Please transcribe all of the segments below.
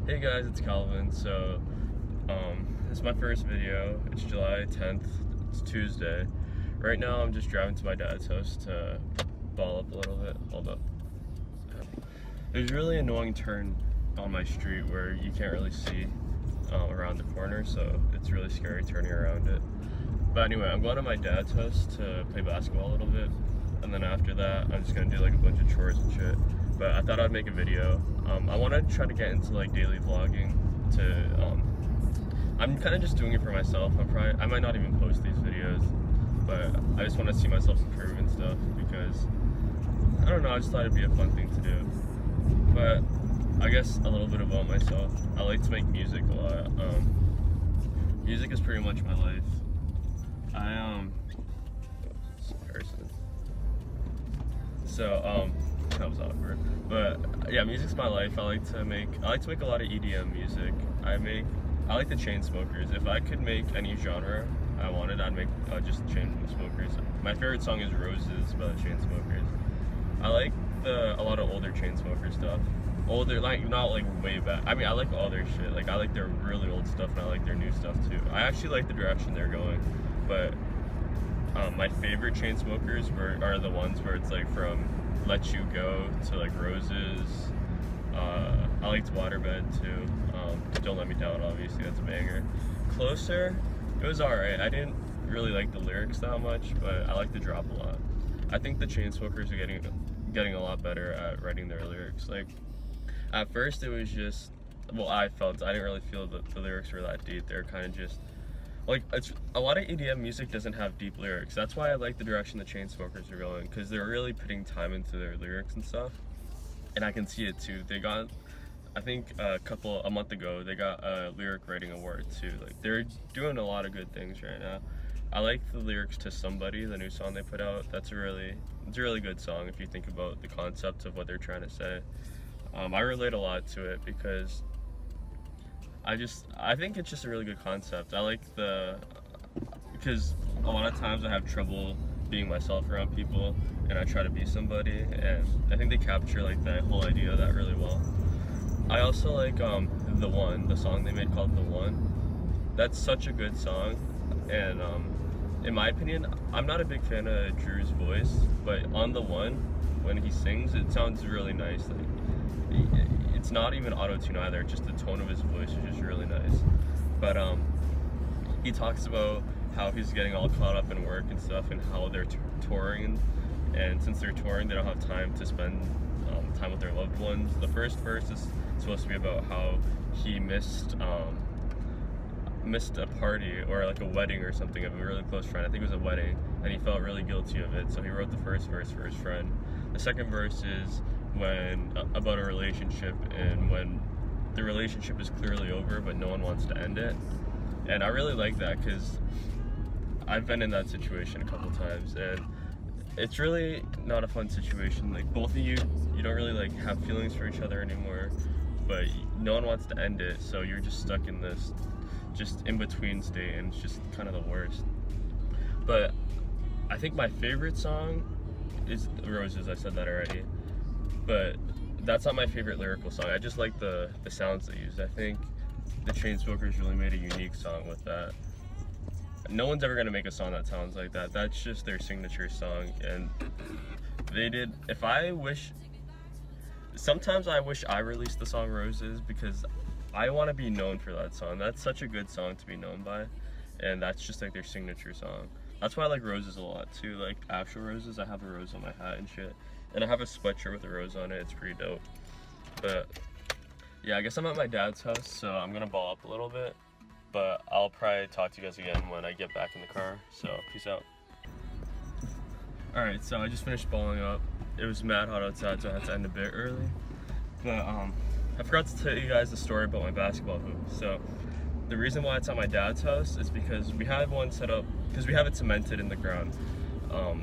Hey guys, it's Calvin. This is my first video. It's July 10th. It's Tuesday. Right now, I'm just driving to my dad's house to ball up a little bit. Hold up. There's a really annoying turn on my street where you can't really see around the corner, so it's really scary turning around it. But anyway, I'm going to my dad's house to play basketball a little bit, and then after that, I'm just gonna do like a bunch of chores and shit. But I thought I'd make a video. I want to try to get into like daily vlogging. I'm kind of just doing it for myself. I might not even post these videos, but I just want to see myself improve and stuff because I don't know. I just thought it'd be a fun thing to do. But I guess a little bit about myself. I like to make music a lot. Music is pretty much my life. That was awkward. But yeah, music's my life. I like to make a lot of EDM music. I like the Chainsmokers. If I could make any genre I wanted, I'd make just Chainsmokers. My favorite song is Roses by the Chainsmokers. I like a lot of older Chainsmokers stuff. Older, like not like way back. I mean, I like all their shit. Like I like their really old stuff and I like their new stuff too. I actually like the direction they're going. But my favorite Chainsmokers are the ones where it's like from Let You Go to like Roses. I liked Waterbed too. Don't Let Me Down, obviously, that's a banger. Closer, it was alright. I didn't really like the lyrics that much, but I like the drop a lot. I think the Chainsmokers are getting a lot better at writing their lyrics. Like, at first it was just, well, I didn't really feel that the lyrics were that deep. They're kind of just, like, a lot of EDM music doesn't have deep lyrics. That's why I like the direction the Chainsmokers are going, because they're really putting time into their lyrics and stuff. And I can see it too. They got, I think a month ago, they got a lyric writing award too. Like, they're doing a lot of good things right now. I like the lyrics to Somebody, the new song they put out. It's a really good song if you think about the concept of what they're trying to say. I relate a lot to it because I think it's just a really good concept. I like because a lot of times I have trouble being myself around people and I try to be somebody, and I think they capture like that whole idea of that really well. I also like the song they made called The One. That's such a good song, and in my opinion, I'm not a big fan of Drew's voice, but on The One, when he sings, it sounds really nice. Like, it's not even auto-tune either, just the tone of his voice is just really nice. But he talks about how he's getting all caught up in work and stuff and how they're touring, and since they're touring they don't have time to spend time with their loved ones. The first verse is supposed to be about how he missed a party or like a wedding or something of a really close friend. I think it was a wedding, and he felt really guilty of it, so he wrote the first verse for his friend. The second verse is about a relationship, and when the relationship is clearly over but no one wants to end it. And I really like that because I've been in that situation a couple times, and it's really not a fun situation. Like, both of you don't really like have feelings for each other anymore, but no one wants to end it, so you're just stuck in this just in between state, and it's just kind of the worst. But I think my favorite song is Roses. I said that already, but that's not my favorite lyrical song. I just like the sounds they use. I think the Chainsmokers really made a unique song with that. No one's ever gonna make a song that sounds like that. That's just their signature song, and they did. Sometimes I wish I released the song Roses because I want to be known for that song. That's such a good song to be known by, and that's just like their signature song. That's why I like Roses a lot too. Like actual roses, I have a rose on my hat and shit, and I have a sweatshirt with a rose on it. It's pretty dope. But yeah, I guess I'm at my dad's house, so I'm gonna ball up a little bit. But I'll probably talk to you guys again when I get back in the car. So peace out. Alright, so I just finished balling up. It was mad hot outside, so I had to end a bit early. But I forgot to tell you guys the story about my basketball hoop. So the reason why it's at my dad's house is because we have one set up, because we have it cemented in the ground.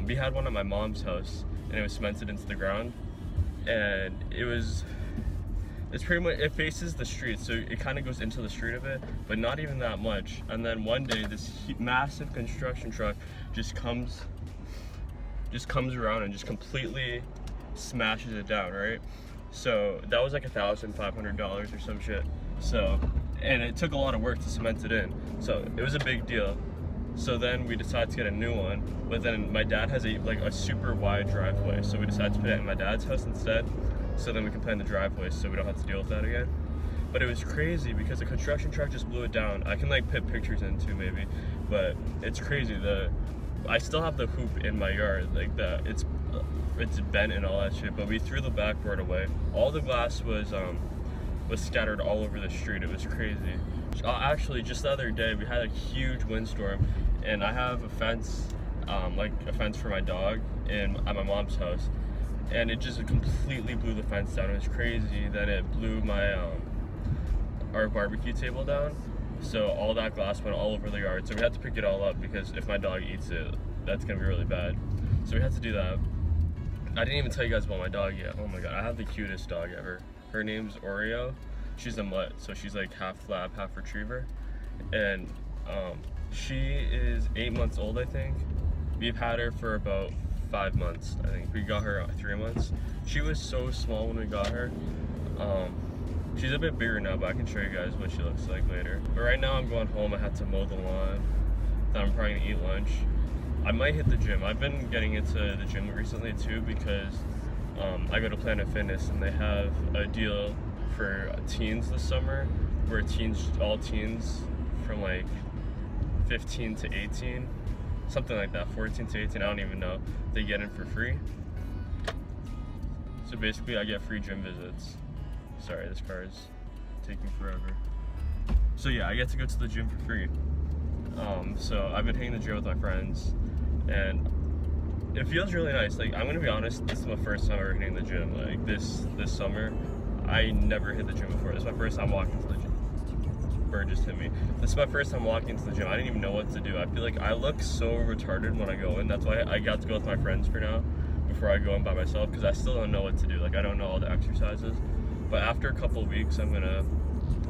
We had one at my mom's house, and it was cemented into the ground, and it's pretty much, it faces the street, so it kind of goes into the street a bit, but not even that much. And then one day this massive construction truck just comes around and just completely smashes it down, right? So that was like $1,500 or some shit. So, and it took a lot of work to cement it in. So it was a big deal. So then we decided to get a new one, but then my dad has a super wide driveway. So we decided to put it in my dad's house instead. So then we can plan the driveway so we don't have to deal with that again. But it was crazy because the construction truck just blew it down. I can like put pictures in too maybe, but it's crazy. I still have the hoop in my yard, like it's bent and all that shit, but we threw the backboard away. All the glass was scattered all over the street. It was crazy. Actually, just the other day we had a huge windstorm, and I have a fence, like a fence for my dog at my mom's house, and it just completely blew the fence down. It was crazy. Then it blew my our barbecue table down, so all that glass went all over the yard. So we had to pick it all up because if my dog eats it, that's gonna be really bad. So we had to do that. I didn't even tell you guys about my dog yet. Oh my god, I have the cutest dog ever. Her name's Oreo. She's a mutt, so she's like half lab, half retriever, and she is 8 months old, I think. We've had her for about 5 months, I think. We got her 3 months. She was so small when we got her. She's a bit bigger now, but I can show you guys what she looks like later. But right now I'm going home. I had to mow the lawn. Then I'm probably gonna eat lunch. I might hit the gym. I've been getting into the gym recently too because I go to Planet Fitness and they have a deal for teens this summer where all teens from like 15 to 18, something like that, 14 to 18, I don't even know, they get in for free. So basically I get free gym visits. Sorry, this car is taking forever. So yeah, I get to go to the gym for free. So I've been hitting the gym with my friends, and it feels really nice. Like, I'm gonna be honest, this is my first time ever hitting the gym. Like this summer, I never hit the gym before. This is my first time walking to the gym. Bird just hit me. This is my first time walking to the gym. I didn't even know what to do. I feel like I look so retarded when I go in. That's why I got to go with my friends for now before I go in by myself, because I still don't know what to do. Like, I don't know all the exercises. But after a couple weeks, I'm gonna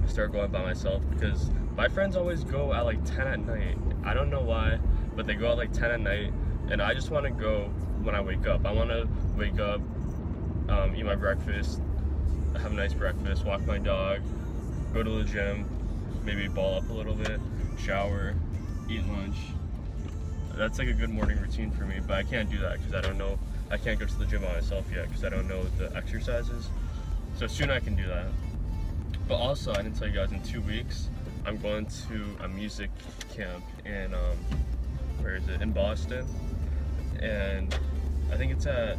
start going by myself because my friends always go at like 10 at night. I don't know why, but they go at like 10 at night, and I just want to go when I wake up. I want to wake up, eat my breakfast, have a nice breakfast, walk my dog, go to the gym, maybe ball up a little bit, shower, eat lunch. That's like a good morning routine for me, but I can't do that because I don't know. I can't go to the gym by myself yet because I don't know the exercises. So soon I can do that. But also, I didn't tell you guys, in 2 weeks, I'm going to a music camp in, where is it? In Boston. And I think it's at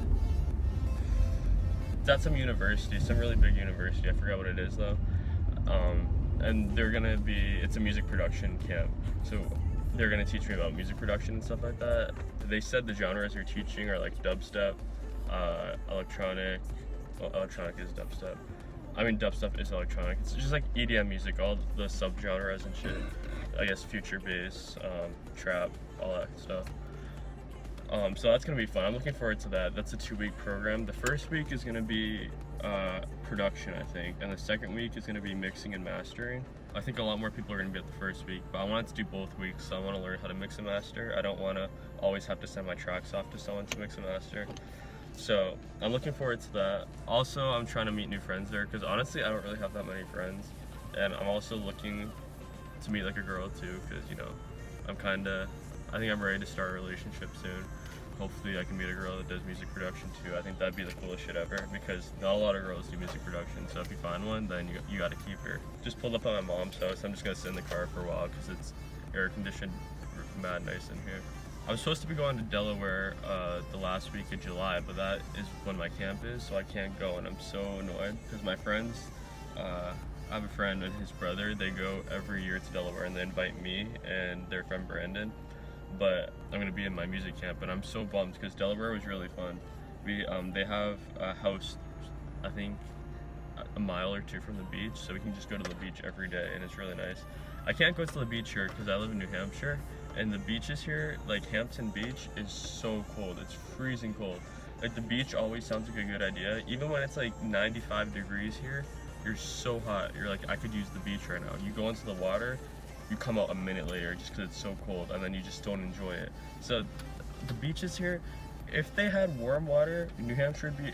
some university, some really big university. I forgot what it is though. And it's a music production camp. So they're gonna teach me about music production and stuff like that. They said the genres they're teaching are like dubstep, electronic. Well, electronic is dubstep. I mean, dubstep is electronic. It's just like EDM music, all the subgenres and shit. I guess future bass, trap, all that stuff. So that's gonna be fun. I'm looking forward to that. That's a 2-week program. The first week is gonna be production, I think, and the second week is gonna be mixing and mastering. I think a lot more people are gonna be at the first week, but I wanted to do both weeks, so I want to learn how to mix and master. I don't want to always have to send my tracks off to someone to mix and master. So I'm looking forward to that. Also, I'm trying to meet new friends there because honestly, I don't really have that many friends, and I'm also looking to meet like a girl too because, you know, I think I'm ready to start a relationship soon. Hopefully I can meet a girl that does music production too. I think that'd be the coolest shit ever because not a lot of girls do music production. So if you find one, then you gotta keep her. Just pulled up at my mom's house. I'm just gonna sit in the car for a while because it's air conditioned, mad nice in here. I was supposed to be going to Delaware the last week of July, but that is when my camp is, so I can't go, and I'm so annoyed because my friends, I have a friend and his brother, they go every year to Delaware and they invite me and their friend Brandon, but I'm gonna be in my music camp and I'm so bummed because Delaware was really fun. They have a house, I think, a mile or two from the beach, so we can just go to the beach every day and it's really nice. I can't go to the beach here because I live in New Hampshire, and the beaches here, like Hampton Beach, is so cold. It's freezing cold. Like, the beach always sounds like a good idea. Even when it's like 95 degrees here, you're so hot. You're like, I could use the beach right now. You go into the water, you come out a minute later just because it's so cold, and then you just don't enjoy it. So the beaches here, if they had warm water, New Hampshire would be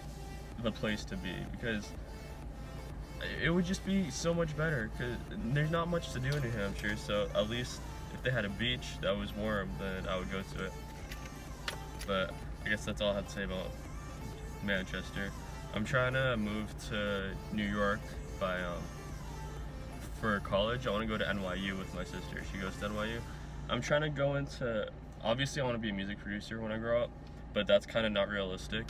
the place to be, because it would just be so much better, because there's not much to do in New Hampshire. So at least if they had a beach that was warm, then I would go to it. But I guess that's all I have to say about Manchester. I'm trying to move to New York for college. I want to go to NYU with my sister. She goes to NYU. I'm trying to go into, obviously I want to be a music producer when I grow up, but that's kind of not realistic.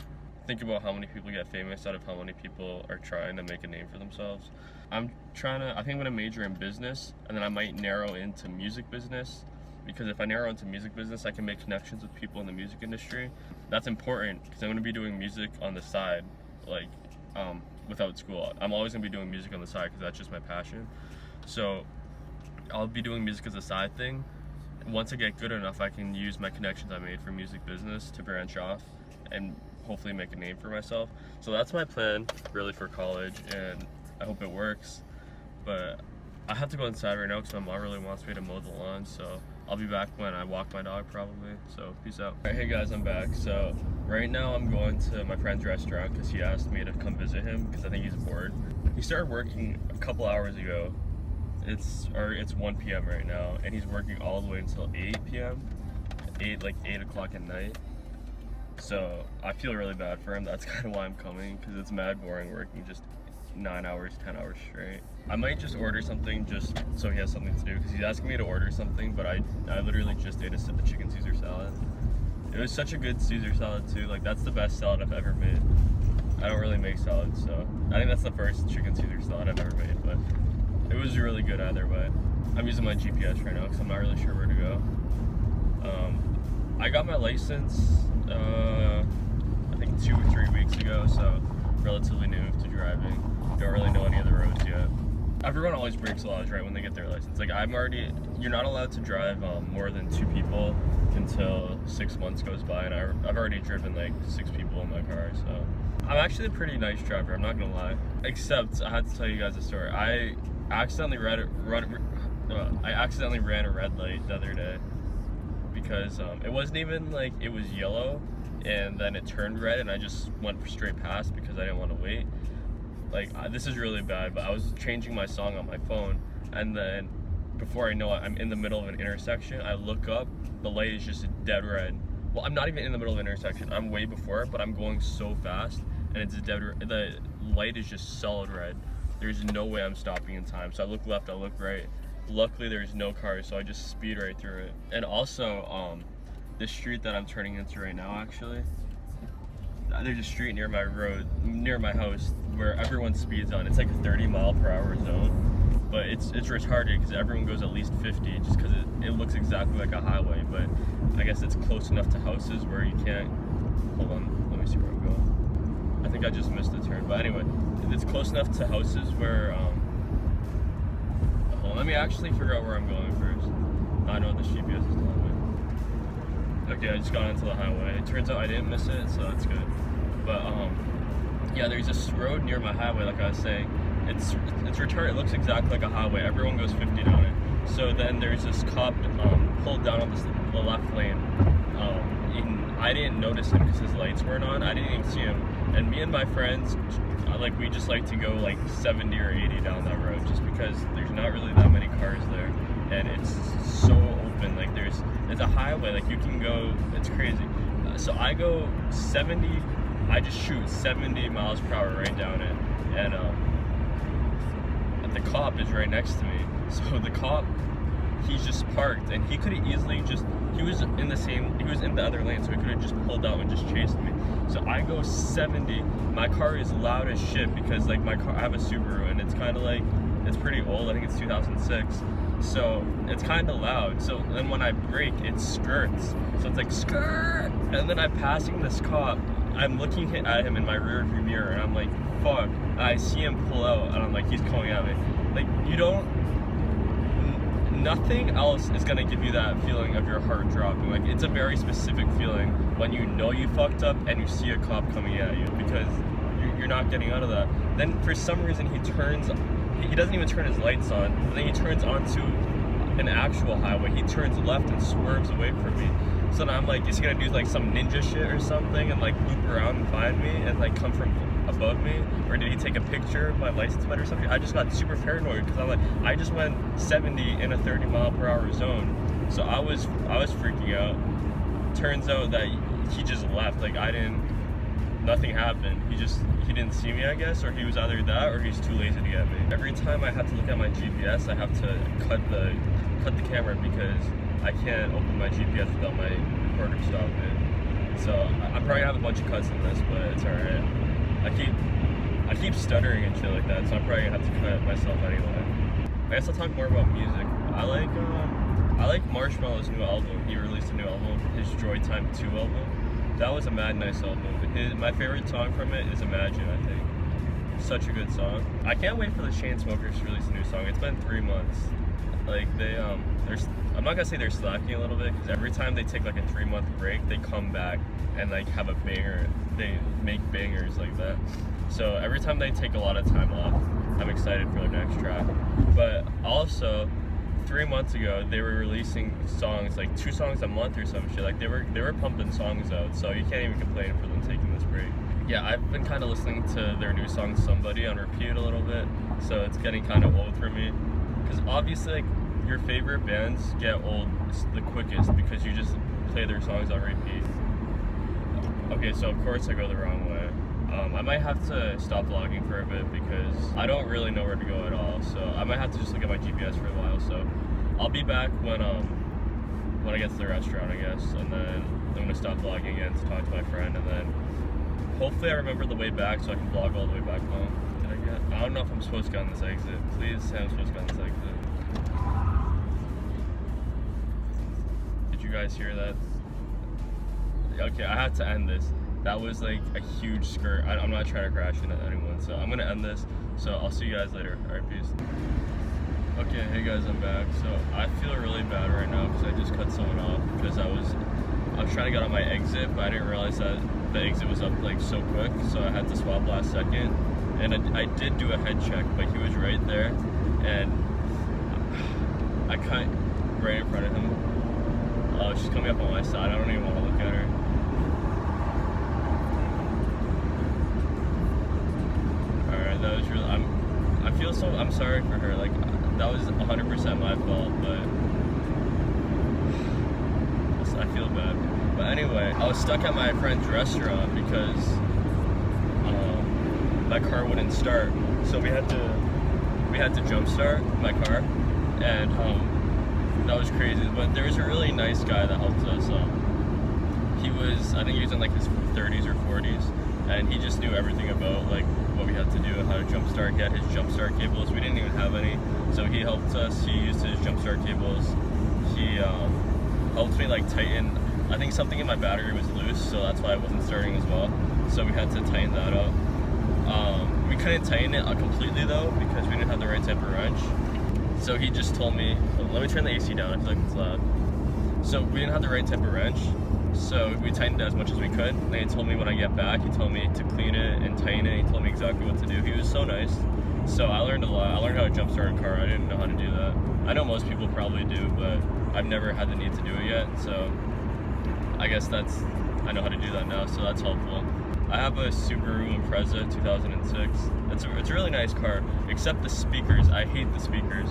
Think about how many people get famous out of how many people are trying to make a name for themselves. I think I'm gonna major in business, and then I might narrow into music business, because if I narrow into music business, I can make connections with people in the music industry. That's important, because I'm gonna be doing music on the side, like without school. I'm always gonna be doing music on the side, because that's just my passion. So I'll be doing music as a side thing. Once I get good enough, I can use my connections I made for music business to branch off and hopefully make a name for myself. So that's my plan really for college, and I hope it works. But I have to go inside right now because my mom really wants me to mow the lawn, so I'll be back when I walk my dog probably. So peace out. Alright, hey guys, I'm back. So right now I'm going to my friend's restaurant because he asked me to come visit him because I think he's bored. He started working a couple hours ago. It's 1 p.m. right now, and he's working all the way until 8 p.m. 8 o'clock at night. So I feel really bad for him. That's kind of why I'm coming, because it's mad boring working just 9 hours, 10 hours straight. I might just order something just so he has something to do, because he's asking me to order something, but I literally just ate a chicken Caesar salad. It was such a good Caesar salad too. Like, that's the best salad I've ever made. I don't really make salads, so I think that's the first chicken Caesar salad I've ever made, but it was really good either way. I'm using my GPS right now because I'm not really sure where to go. I got my license I think 2 or 3 weeks ago, so relatively new to driving. Don't really know any of the roads yet. Everyone always breaks laws right when they get their license. Like, you're not allowed to drive more than 2 people until 6 months goes by, and I've already driven like 6 people in my car, so I'm actually a pretty nice driver, I'm not gonna lie. Except I had to tell you guys a story. I accidentally ran a red light the other day, because it wasn't even like it was yellow and then it turned red, and I just went straight past because I didn't want to wait. Like, this is really bad, but I was changing my song on my phone, and then before I know it, I'm in the middle of an intersection. I look up, the light is just dead red. Well, I'm not even in the middle of an intersection, I'm way before it, but I'm going so fast and it's dead red. The light is just solid red. There's no way I'm stopping in time. So I look left, I look right. Luckily there's no cars, so I just speed right through it. And also, this street that I'm turning into right now, actually, there's a street near my house where everyone speeds on. It's like a 30-mile-per-hour zone, but it's retarded because everyone goes at least 50 just because it looks exactly like a highway. But I guess it's close enough to houses where you can't. Hold on, let me see where I'm going. I think I just missed the turn, but anyway, it's close enough to houses where hold on, let me actually figure out where I'm going first. I know what the GPS is telling me. Okay, I just got onto the highway. It turns out I didn't miss it, so that's good. But yeah, there's this road near my highway, like I was saying. It's retarded. It looks exactly like a highway. Everyone goes 50 down it. So then there's this cop pulled down on the left lane. I didn't notice him because his lights weren't on. I didn't even see him. And me and my friends, we just like to go like 70 or 80 down that road, just because there's not really that many cars there, and it's so open. Like, it's a highway. Like, you can go. It's crazy. So I go 70. I just shoot 70 miles per hour right down it, and the cop is right next to me. So the cop, he's just parked, and he could have easily he was in the other lane, so he could have just pulled out and just chased me. So I go 70. My car is loud as shit because, like, I have a Subaru, and it's kind of like, it's pretty old. I think it's 2006. So it's kind of loud. So then when I brake, it skirts. So it's like skirt, and then I'm passing this cop. I'm looking at him in my rear view mirror, and I'm like, fuck. And I see him pull out, and I'm like, he's coming at me. Like, nothing else is gonna give you that feeling of your heart dropping. Like, it's a very specific feeling when you know you fucked up and you see a cop coming at you, because you're not getting out of that. Then for some reason he doesn't even turn his lights on, and then he turns onto an actual highway. He turns left and swerves away from me. So then I'm like, is he gonna do like some ninja shit or something and like loop around and find me and like come from above me, or did he take a picture of my license plate or something? I just got super paranoid because I'm like, I just went 70 in a 30-mile-per-hour zone, so I was freaking out. Turns out that he just left. Like nothing happened. He didn't see me, I guess, or he was either that or he's too lazy to get me. Every time I have to look at my GPS, I have to cut the camera because I can't open my GPS without my recorder stopping. So I'm probably gonna have a bunch of cuts in this, but it's alright. I keep stuttering and shit like that, so I'm probably gonna have to cut myself anyway. I guess I'll talk more about music. I like Marshmallow's new album. He released a new album, his Joy Time 2 album. That was a mad nice album. My favorite song from it is Imagine, I think. Such a good song. I can't wait for the Chainsmokers to release a new song. It's been 3 months. Like I'm not gonna say they're slacking a little bit, because every time they take like a 3-month break, they come back and like have a banger. They make bangers like that. So every time they take a lot of time off, I'm excited for their next track. But also, 3 months ago, they were releasing songs, like 2 songs a month or some shit. Like they were pumping songs out, so you can't even complain for them taking this break. Yeah, I've been kind of listening to their new song Somebody on repeat a little bit, so it's getting kind of old for me. Because obviously, like, your favorite bands get old the quickest because you just play their songs on repeat. Okay, so of course I go the wrong way. I might have to stop vlogging for a bit because I don't really know where to go at all. So I might have to just look at my GPS for a while. So I'll be back when I get to the restaurant, I guess, and then I'm gonna stop vlogging again to talk to my friend, and then hopefully I remember the way back so I can vlog all the way back home. I don't know if I'm supposed to get on this exit. Please say I'm supposed to get on this exit. Did you guys hear that? Okay, I had to end this. That was like a huge skirt. I'm not trying to crash into anyone, so I'm gonna end this. So I'll see you guys later. Alright, peace. Okay, hey guys, I'm back. So I feel really bad right now because I just cut someone off because I was trying to get on my exit, but I didn't realize that the exit was up like so quick, so I had to swap last second. And I did do a head check, but he was right there, and I cut right in front of him. She's coming up on my side. I don't even want to look at her. Alright, that was really. I'm sorry for her. Like, that was 100% my fault, but I feel bad. But anyway, I was stuck at my friend's restaurant because my car wouldn't start, so we had to jump start my car, and that was crazy. But there was a really nice guy that helped us. I think he was in like his 30s or 40s, and he just knew everything about like what we had to do and how to jump start. He had his jump start cables. We didn't even have any, so he helped us. He used his jump start cables. He helped me like tighten. I think something in my battery was loose, so that's why it wasn't starting as well. So we had to tighten that up. We couldn't tighten it completely though because we didn't have the right type of wrench. So he just told me, let me turn the AC down, I feel like it's loud. So we didn't have the right type of wrench, so we tightened it as much as we could. And he told me when I get back, he told me to clean it and tighten it. He told me exactly what to do. He was so nice. So I learned a lot. I learned how to jump start a car. I didn't know how to do that. I know most people probably do, but I've never had the need to do it yet. So I guess I know how to do that now, so that's helpful. I have a Subaru Impreza 2006. It's a really nice car, except the speakers. I hate the speakers.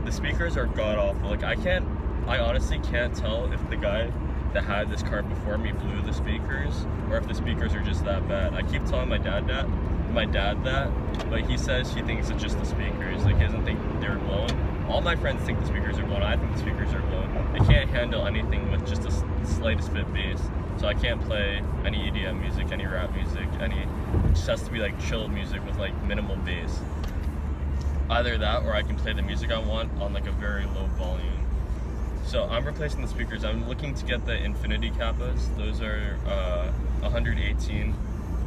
The speakers are god awful. Like I honestly can't tell if the guy that had this car before me blew the speakers or if the speakers are just that bad. I keep telling my dad that, but he says he thinks it's just the speakers. Like he doesn't think they're blown. All my friends think the speakers are blown. I think the speakers are blown. They can't handle anything with just the slightest bit bass. So I can't play any EDM music, any rap music, it just has to be like chilled music with like minimal bass. Either that or I can play the music I want on like a very low volume. So I'm replacing the speakers. I'm looking to get the Infinity Kappas. Those are 118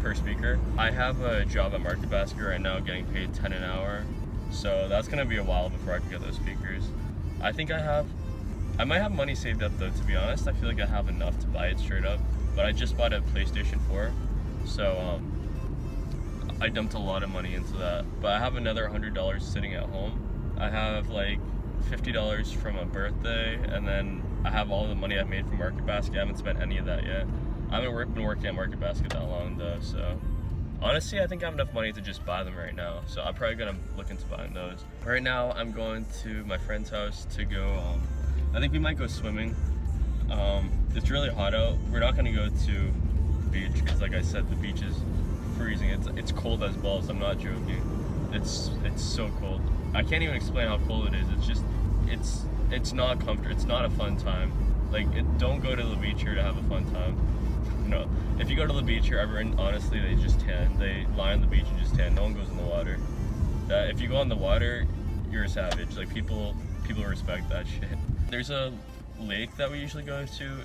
per speaker. I have a job at Market Basket right now getting paid $10 an hour. So that's gonna be a while before I can get those speakers. I might have money saved up though, to be honest. I feel like I have enough to buy it straight up. But I just bought a PlayStation 4. So I dumped a lot of money into that. But I have another $100 sitting at home. I have like $50 from a birthday, and then I have all the money I've made from Market Basket. I haven't spent any of that yet. I haven't been working at Market Basket that long though, so Honestly, I think I have enough money to just buy them right now, so I'm probably gonna look into buying those. Right now, I'm going to my friend's house to go, I think we might go swimming. It's really hot out. We're not gonna go to the beach, because like I said, the beach is freezing. It's cold as balls, I'm not joking. It's so cold. I can't even explain how cold it is. It's just, it's not comfortable, it's not a fun time. Like, don't go to the beach here to have a fun time. No, if you go to the beach here, everyone, honestly, they just tan. They lie on the beach and just tan. No one goes in the water. If you go in the water, you're a savage. Like, people respect that shit. There's a lake that we usually go to.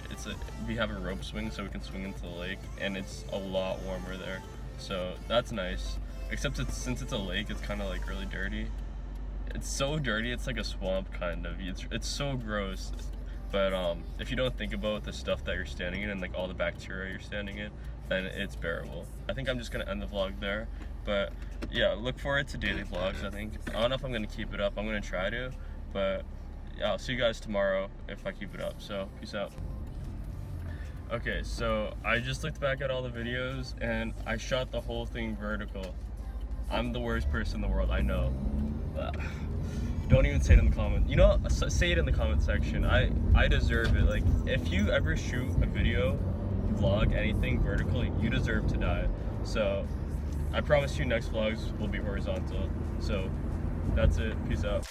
We have a rope swing, so we can swing into the lake, and it's a lot warmer there. So that's nice. Except since it's a lake, it's kind of like really dirty. It's so dirty, it's like a swamp kind of. It's so gross. But if you don't think about the stuff that you're standing in and like all the bacteria you're standing in, then it's bearable. I think I'm just gonna end the vlog there. But yeah, look forward to daily vlogs. I don't know if I'm gonna keep it up. I'm gonna try to, but yeah, I'll see you guys tomorrow if I keep it up. So peace out. Okay, so I just looked back at all the videos and I shot the whole thing vertical. I'm the worst person in the world, I know. Don't even say it in the comment. You know, say it in the comment section. I deserve it. Like, if you ever shoot a video, vlog, anything vertical, you deserve to die. So I promise you next vlogs will be horizontal. So that's it. Peace out.